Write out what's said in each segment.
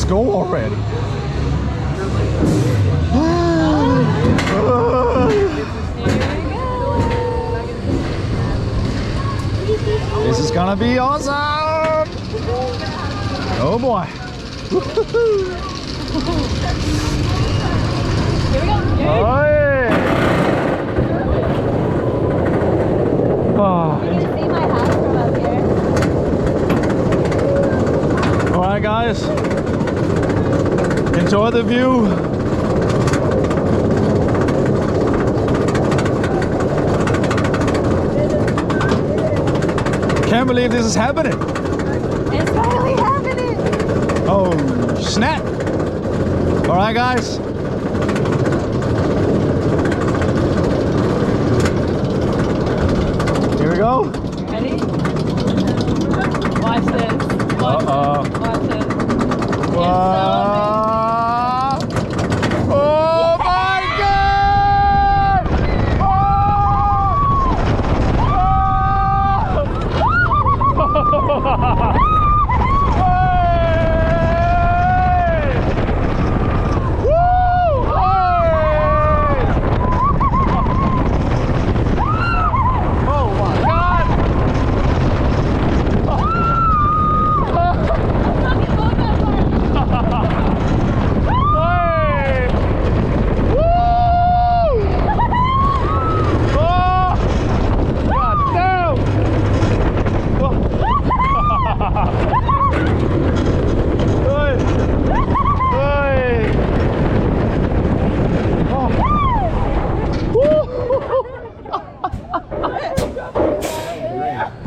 Let's go already. This is gonna be awesome! Oh boy! Here we go. Oh, yeah. Oh. You can see my house from up here. All right, guys. Enjoy the view. Can't believe this is happening. It's finally happening. Oh, snap. All right, guys. Here we go. Ready? Watch this. Watch Uh-oh. this. Watch this.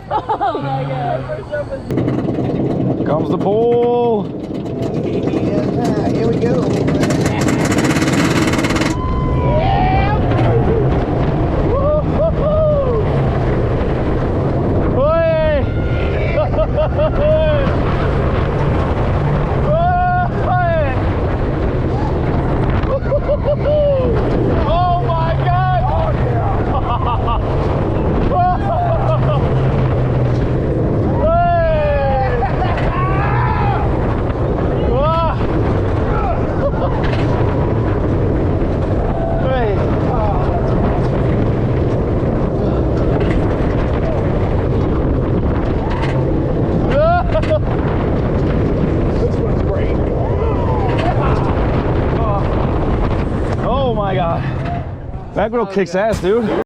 Oh my God! Comes the pole. Yeah, here we go. Oh my God! This one's great. Oh my God. That girl kicks ass, dude.